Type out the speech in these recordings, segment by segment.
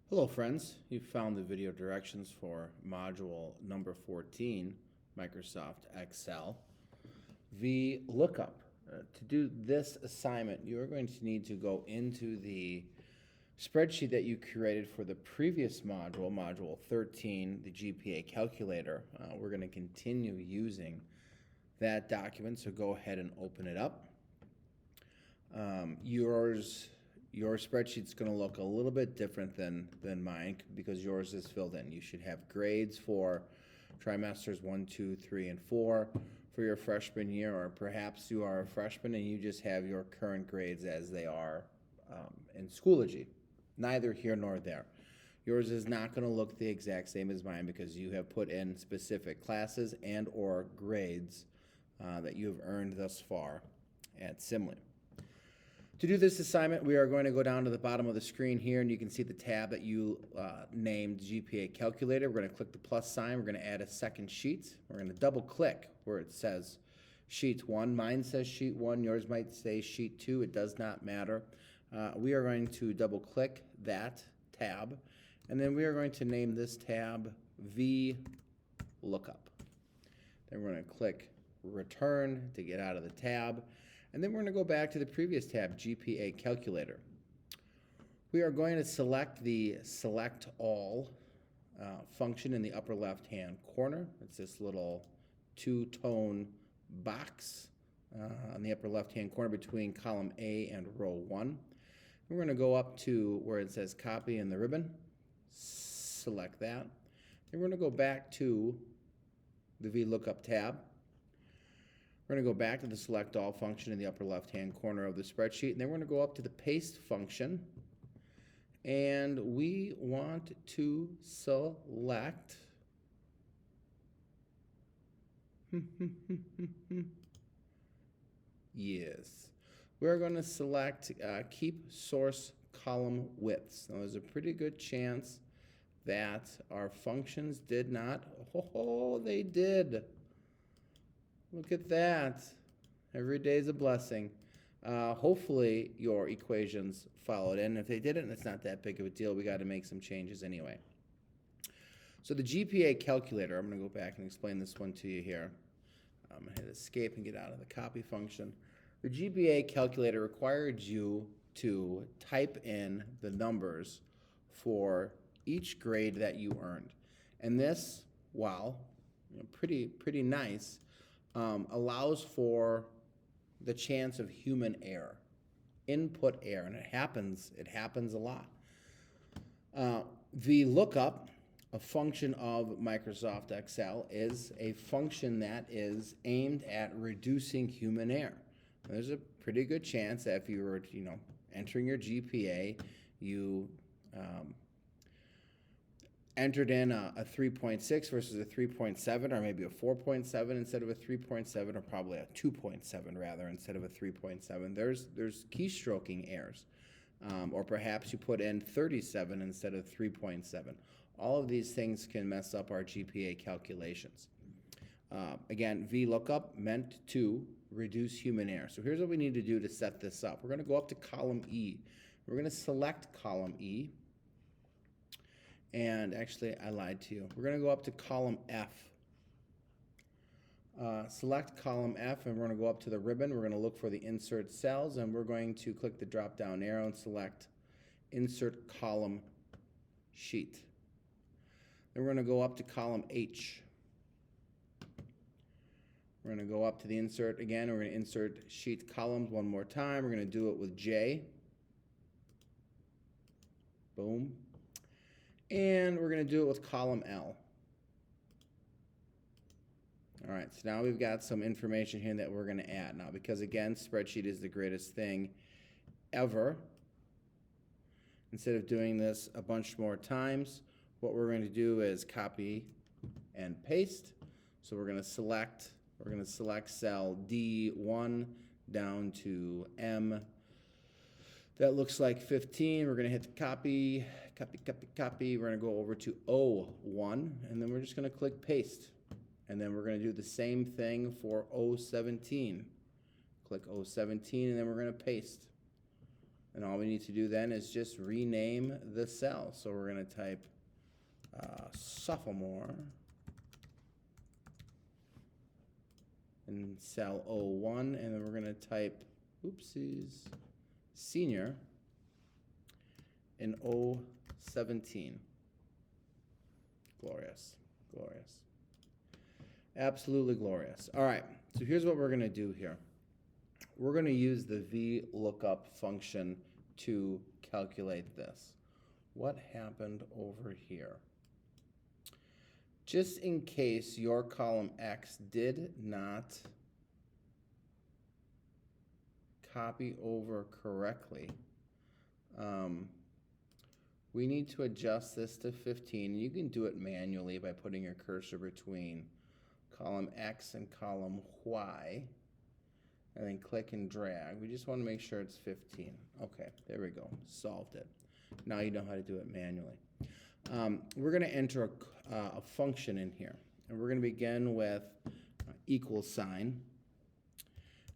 Hello friends, you found the video directions for module number 14, Microsoft Excel. VLookUp. To do this assignment, you are going to need to go into the spreadsheet that you created for the previous module, module 13, the GPA calculator. We're going to continue using that document, so go ahead and open it up. Your spreadsheet's going to look a little bit different than mine because yours is filled in. You should have grades for trimesters 1, 2, 3, and 4 for your freshman year, or perhaps you are a freshman and you just have your current grades as they are in Schoology. Neither here nor there. Yours is not going to look the exact same as mine because you have put in specific classes and or grades that you have earned thus far at Simley. To do this assignment, we are going to go down to the bottom of the screen here, and you can see the tab that you named GPA Calculator. We're going to click the plus sign. We're going to add a second sheet. We're going to double click where it says Sheet 1. Mine says Sheet 1. Yours might say Sheet 2. It does not matter. We are going to double click that tab, and then we are going to name this tab VLookUp. Then we're going to click Return to get out of the tab. And then we're going to go back to the previous tab, GPA Calculator. We are going to select the Select All function in the upper left-hand corner. It's this little two-tone box on the upper left-hand corner between column A and row 1. We're going to go up to where it says Copy in the ribbon. Select that. Then we're going to go back to the VLookUp tab. We're going to go back to the Select All function in the upper left-hand corner of the spreadsheet, and then we're going to go up to the Paste function, and we want to select yes. We're going to select Keep Source Column Widths. Now, there's a pretty good chance that our functions did not. Oh, they did. Look at that. Every day is a blessing. Hopefully your equations followed in. If they didn't, it's not that big of a deal. We got to make some changes anyway. So the GPA calculator, I'm going to go back and explain this one to you here. I'm going to hit escape and get out of the copy function. The GPA calculator required you to type in the numbers for each grade that you earned. And this, wow, pretty nice, allows for the chance of human error, input error, and it happens a lot. VLookUp, a function of Microsoft Excel, is a function that is aimed at reducing human error. And there's a pretty good chance that if you were, entering your GPA, you entered in a 3.6 versus a 3.7, or maybe a 4.7 instead of a 3.7, or probably a 2.7 rather instead of a 3.7. There's keystroking errors, or perhaps you put in 37 instead of 3.7. All of these things can mess up our GPA calculations. Again, VLookUp meant to reduce human error. So here's what we need to do to set this up. We're going to go up to column E. We're going to select column E. And actually, I lied to you. We're going to go up to column F. Select column F, and we're going to go up to the ribbon. We're going to look for the insert cells, and we're going to click the drop-down arrow and select insert column sheet. Then we're going to go up to column H. We're going to go up to the insert again. We're going to insert sheet columns one more time. We're going to do it with J. Boom. And we're going to do it with column L. All right, so now we've got some information here that we're going to add. Now, because again, spreadsheet is the greatest thing ever, instead of doing this a bunch more times, what we're going to do is copy and paste. So we're going to select cell D1 down to M. That looks like 15. We're going to hit the copy. We're going to go over to O1, and then we're just going to click paste. And then we're going to do the same thing for O17. Click O17, and then we're going to paste. And all we need to do then is just rename the cell. So we're going to type sophomore in cell O1, and then we're going to type, oopsies, senior in O17. Glorious, glorious. Absolutely glorious. All right, so here's what we're going to do here. We're going to use the VLookUp function to calculate this. What happened over here? Just in case your column X did not copy over correctly, we need to adjust this to 15. You can do it manually by putting your cursor between column X and column Y, and then click and drag. We just want to make sure it's 15. Okay, there we go, solved it. Now you know how to do it manually. We're going to enter a function in here, and we're going to begin with equal sign.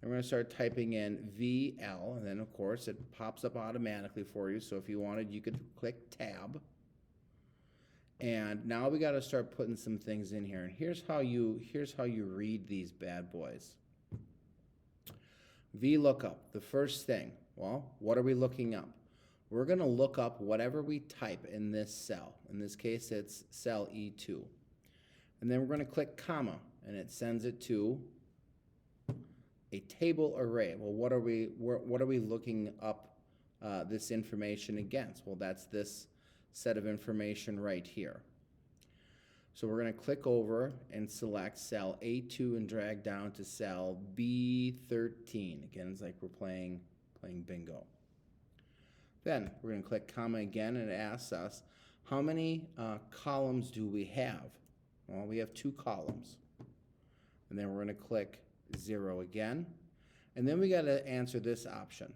And we're going to start typing in VL, and then of course it pops up automatically for you. So if you wanted, you could click tab. And now we got to start putting some things in here. And here's how you read these bad boys. VLookUp, the first thing, well, what are we looking up? We're going to look up whatever we type in this cell. In this case, it's cell E2. And then we're going to click comma, and it sends it to a table array. Well, what are we looking up this information against? Well, that's this set of information right here. So we're going to click over and select cell A2 and drag down to cell B13. Again, it's like we're playing bingo. Then we're going to click comma again, and it asks us, how many columns do we have? Well, we have 2 columns. And then we're going to click 0 again. And then we got to answer this option.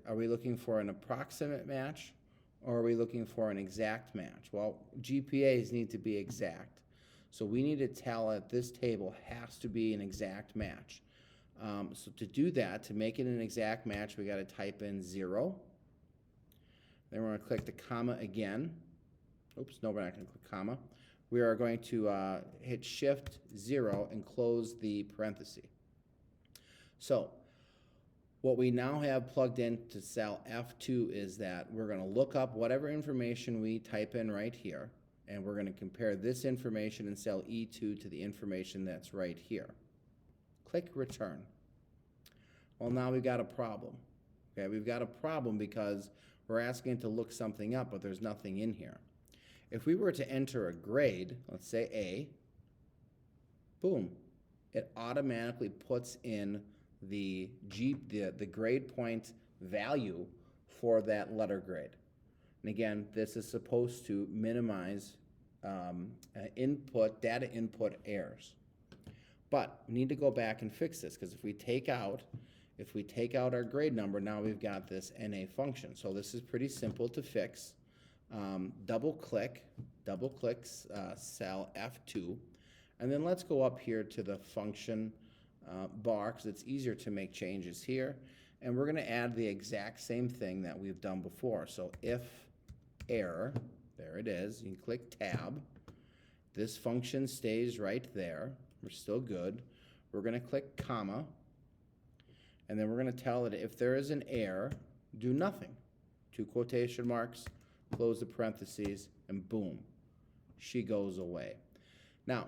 Are we looking for an approximate match, or are we looking for an exact match? Well, GPAs need to be exact. So we need to tell it this table has to be an exact match. So to do that, to make it an exact match, we got to type in 0. Then we're going to click the comma again. Oops, no, we're not going to click comma. We are going to hit Shift 0 and close the parenthesis. So what we now have plugged into cell F2 is that we're going to look up whatever information we type in right here, and we're going to compare this information in cell E2 to the information that's right here. Click return. Well, now we've got a problem. Okay, we've got a problem because we're asking it to look something up, but there's nothing in here. If we were to enter a grade, let's say A, boom, it automatically puts in the grade point value for that letter grade. And again, this is supposed to minimize data input errors. But we need to go back and fix this, because if we take out our grade number, now we've got this NA function. So this is pretty simple to fix. Double click cell F2, and then let's go up here to the function bar, because it's easier to make changes here, and we're going to add the exact same thing that we've done before. So if error, there it is, you can click tab, this function stays right there, we're still good. We're going to click comma, and then we're going to tell it if there is an error, do nothing. 2 quotation marks, close the parentheses, and boom, she goes away. Now,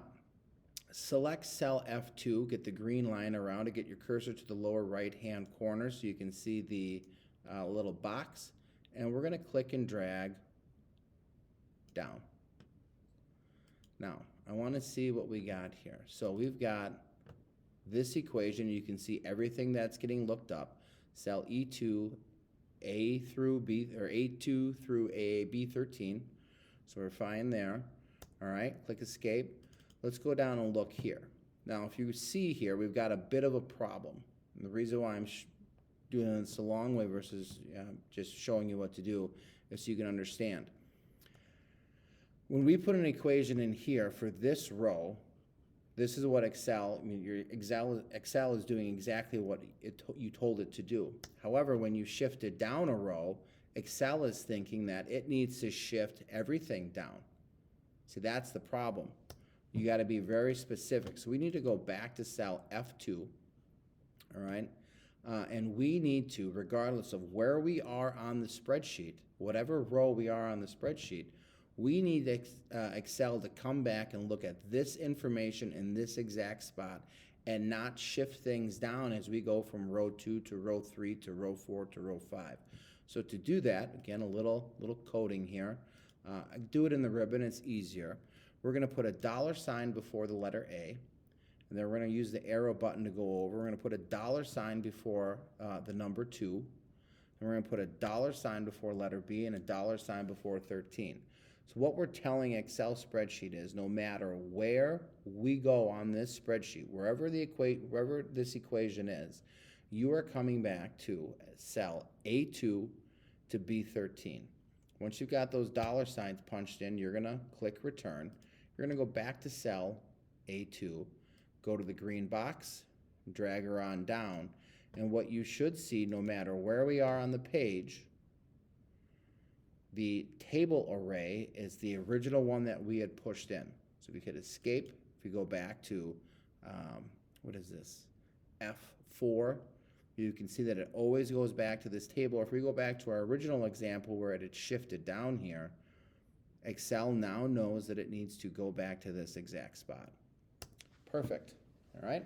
select cell F2, get the green line around it, get your cursor to the lower right-hand corner so you can see the little box, and we're going to click and drag down. Now, I want to see what we got here. So we've got this equation. You can see everything that's getting looked up. Cell E2, A through B, or A2 through B13. So we're fine there. All right, click escape. Let's go down and look here. Now, if you see here, we've got a bit of a problem. And the reason why I'm doing this a long way versus just showing you what to do is so you can understand. When we put an equation in here for this row This is what Excel, I mean, your Excel is doing exactly what you told it to do. However, when you shift it down a row, Excel is thinking that it needs to shift everything down. See, that's the problem. You got to be very specific. So we need to go back to cell F2, all right? And we need to, regardless of where we are on the spreadsheet, whatever row we are on the spreadsheet, we need Excel to come back and look at this information in this exact spot and not shift things down as we go from row 2 to row 3 to row 4 to row 5. So to do that, again, a little coding here. Do it in the ribbon, it's easier. We're going to put a $sign before the letter A, and then we're going to use the arrow button to go over. We're going to put a $sign before the number 2, and we're going to put a $sign before letter B and a $sign before 13. So what we're telling Excel spreadsheet is no matter where we go on this spreadsheet, wherever this equation is, you are coming back to cell A2 to B13. Once you've got those $signs punched in, you're going to click return. You're going to go back to cell A2, go to the green box, drag her on down, and what you should see no matter where we are on the page, the table array is the original one that we had pushed in. So we could escape. If we go back to, what is this, F4, you can see that it always goes back to this table. If we go back to our original example where it had shifted down here, Excel now knows that it needs to go back to this exact spot. Perfect. All right.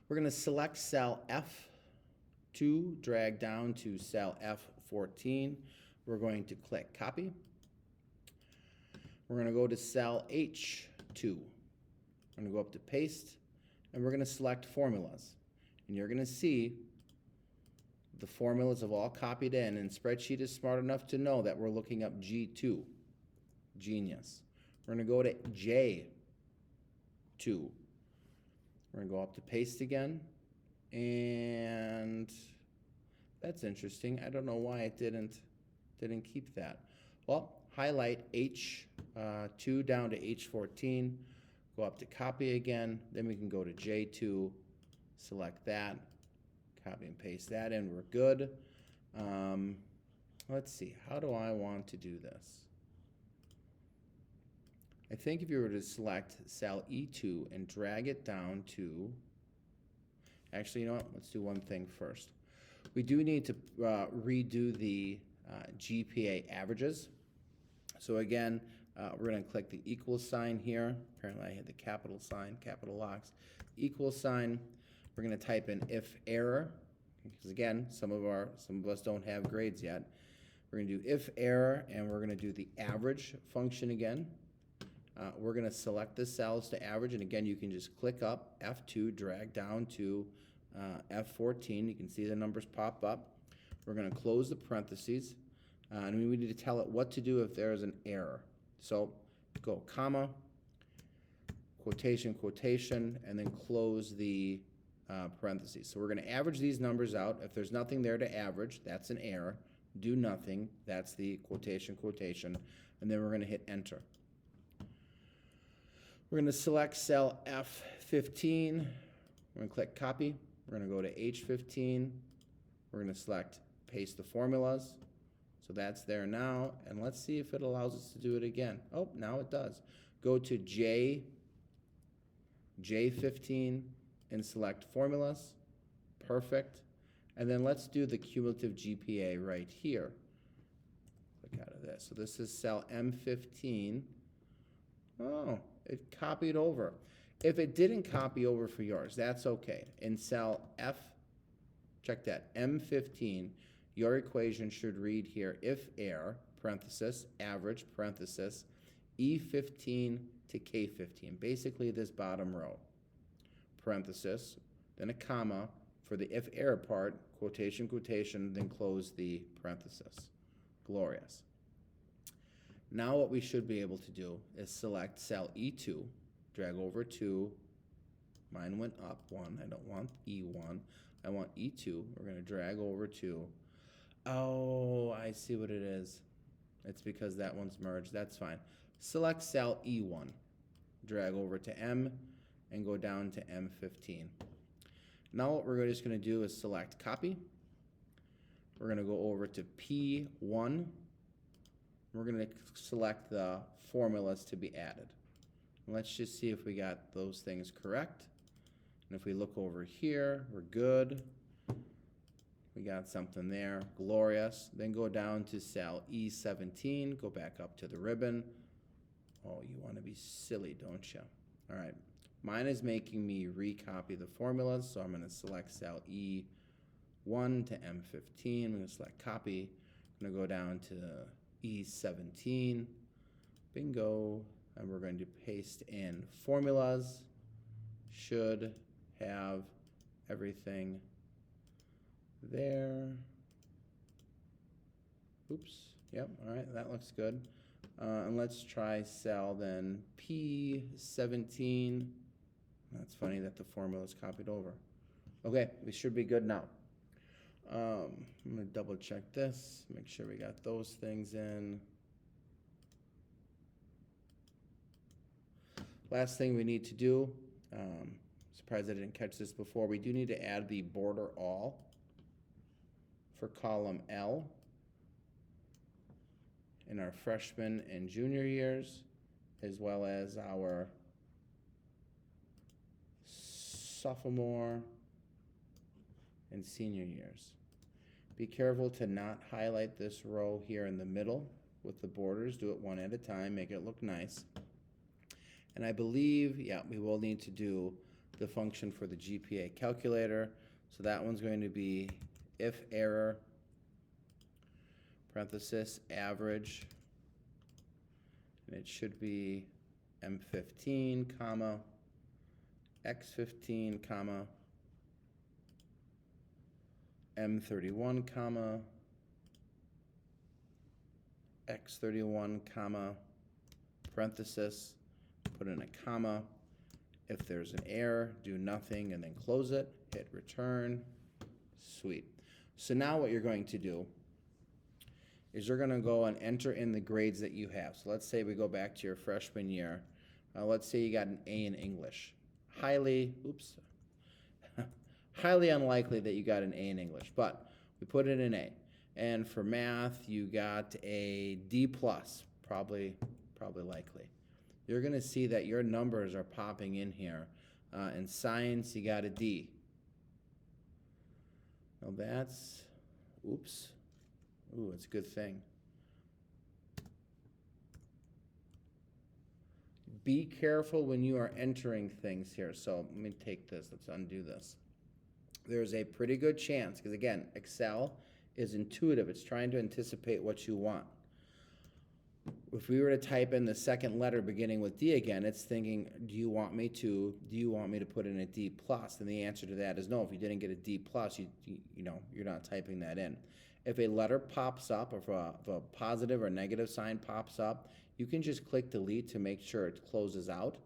We're going to select cell F2, drag down to cell F14. We're going to click copy. We're going to go to cell H2. We're going to go up to paste, and we're going to select formulas. And you're going to see the formulas have all copied in, and spreadsheet is smart enough to know that we're looking up G2. Genius. We're going to go to J2. We're going to go up to paste again, and that's interesting. I don't know why it didn't keep that. Well, highlight H2 down to H14, go up to copy again, then we can go to J2, select that, copy and paste that in, we're good. Let's see, how do I want to do this? I think if you were to select cell E2 and drag it down to, actually, you know what, let's do one thing first. We do need to redo the GPA averages. So again, we're going to click the equal sign here. Apparently I had the capital sign, capital locks. Equal sign. We're going to type in if error, because again, some of us don't have grades yet. We're going to do if error, and we're going to do the average function again. We're going to select the cells to average, and again, you can just click up F2, drag down to F14. You can see the numbers pop up. We're going to close the parentheses, and we need to tell it what to do if there is an error. So go comma, quotation, quotation, and then close the parentheses. So we're going to average these numbers out. If there's nothing there to average, that's an error. Do nothing, that's the quotation, quotation, and then we're going to hit enter. We're going to select cell F15. We're going to click copy. We're going to go to H15. We're going to select paste the formulas. So that's there now. And let's see if it allows us to do it again. Oh, now it does. Go to J15 and select formulas. Perfect. And then let's do the cumulative GPA right here. Click out of this. So this is cell M15. Oh, it copied over. If it didn't copy over for yours, that's okay. In cell F, check that, M15, your equation should read here, if error, parenthesis, average, parenthesis, E15 to K15, basically this bottom row, parenthesis, then a comma for the if error part, quotation, quotation, then close the parenthesis. Glorious. Now what we should be able to do is select cell E2, drag over to, mine went up one, I don't want E1, I want E2. We're going to drag over to, oh, I see what it is. It's because that one's merged, that's fine. Select cell E1, drag over to M, and go down to M15. Now what we're just going to do is select copy. We're going to go over to P1. We're going to select the formulas to be added. Let's just see if we got those things correct. And if we look over here, we're good. We got something there, glorious. Then go down to cell E17, go back up to the ribbon. Oh, you want to be silly, don't you? All right, mine is making me recopy the formulas, so I'm going to select cell E1 to M15. I'm going to select copy. I'm going to go down to E17, bingo, and we're going to paste in formulas. Should have everything there. Oops, yep, all right, that looks good. And let's try cell then P17. That's funny that the formula is copied over. Okay, we should be good now. I'm gonna double check this, make sure we got those things in. Last thing we need to do, surprised I didn't catch this before, we do need to add the border all for column L in our freshman and junior years, as well as our sophomore and senior years. Be careful to not highlight this row here in the middle with the borders. Do it one at a time, make it look nice. And I believe, yeah, we will need to do the function for the GPA calculator. So that one's going to be if error, parenthesis, average, and it should be M15, comma, X15, comma, M31, comma, X31, comma, parenthesis, put in a comma. If there's an error, do nothing and then close it, hit return. Sweet. So now what you're going to do is you're going to go and enter in the grades that you have. So let's say we go back to your freshman year. Let's say you got an A in English. Highly unlikely that you got an A in English, but we put in an A. And for math, you got a D+, probably likely. You're going to see that your numbers are popping in here. In science, you got a D. Well, that's, oops. Ooh, it's a good thing. Be careful when you are entering things here. So let me take this, let's undo this. There's a pretty good chance, because again, Excel is intuitive. It's trying to anticipate what you want. If we were to type in the second letter beginning with D again, it's thinking, do you want me to put in a D+? And the answer to that is no. If you didn't get a D+, you know, you're not typing that in. If a letter pops up, or if a positive or negative sign pops up, you can just click delete to make sure it closes out,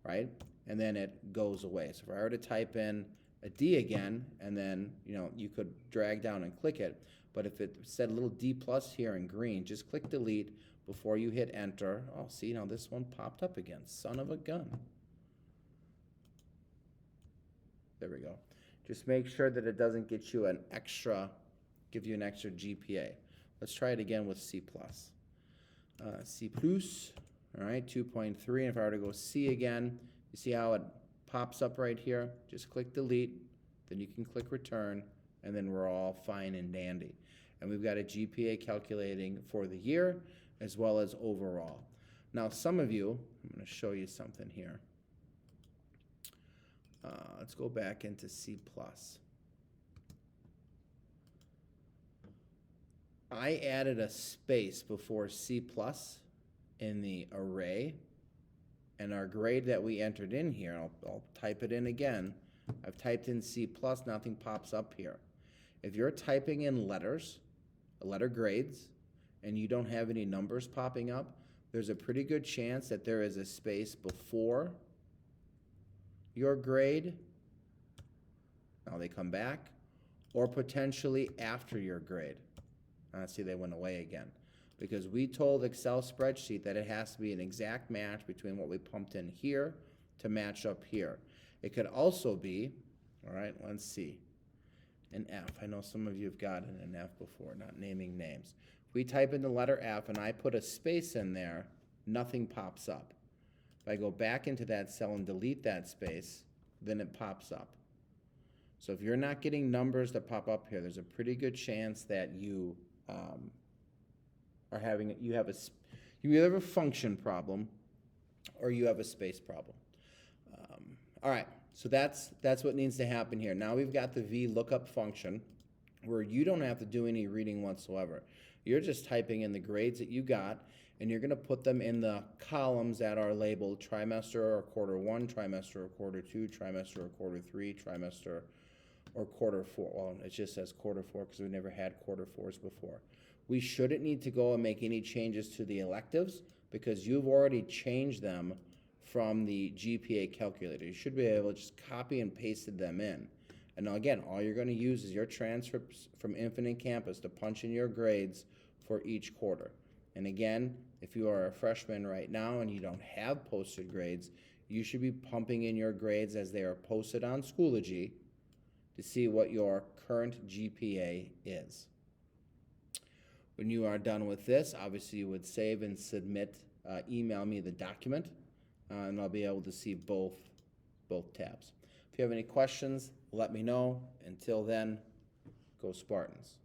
right? And then it goes away. So if I were to type in a D again, and then, you know, you could drag down and click it, but if it said a little D+ here in green, just click delete before you hit enter. Oh, see, now this one popped up again. Son of a gun. There we go. Just make sure that it doesn't get you give you an extra GPA. Let's try it again with C+. C+, all right, 2.3. And if I were to go C again, you see how it pops up right here? Just click delete, then you can click return, and then we're all fine and dandy. And we've got a GPA calculating for the year as well as overall. Now, some of you, I'm going to show you something here. Let's go back into C+. I added a space before C+ in the array, and our grade that we entered in here, I'll type it in again. I've typed in C+, nothing pops up here. If you're typing in letters, letter grades, and you don't have any numbers popping up, there's a pretty good chance that there is a space before your grade. Now they come back, or potentially after your grade. See, they went away again, because we told Excel spreadsheet that it has to be an exact match between what we pumped in here to match up here. It could also be, all right, let's see, an F. I know some of you have gotten an F before, not naming names. If we type in the letter F and I put a space in there, nothing pops up. If I go back into that cell and delete that space, then it pops up. So if you're not getting numbers that pop up here, there's a pretty good chance that you you either have a function problem or you have a space problem. All right, so that's what needs to happen here. Now we've got the VLookUp function where you don't have to do any reading whatsoever. You're just typing in the grades that you got, and you're going to put them in the columns that are labeled trimester or quarter 1, trimester or quarter 2, trimester or quarter 3, trimester or quarter 4. Well, it just says quarter 4 because we've never had quarter 4s before. We shouldn't need to go and make any changes to the electives because you've already changed them from the GPA calculator. You should be able to just copy and pasted them in. And now again, all you're going to use is your transcripts from Infinite Campus to punch in your grades for each quarter. And again, if you are a freshman right now and you don't have posted grades, you should be pumping in your grades as they are posted on Schoology to see what your current GPA is. When you are done with this, obviously you would save and submit, email me the document, and I'll be able to see both tabs. If you have any questions, let me know. Until then, go Spartans.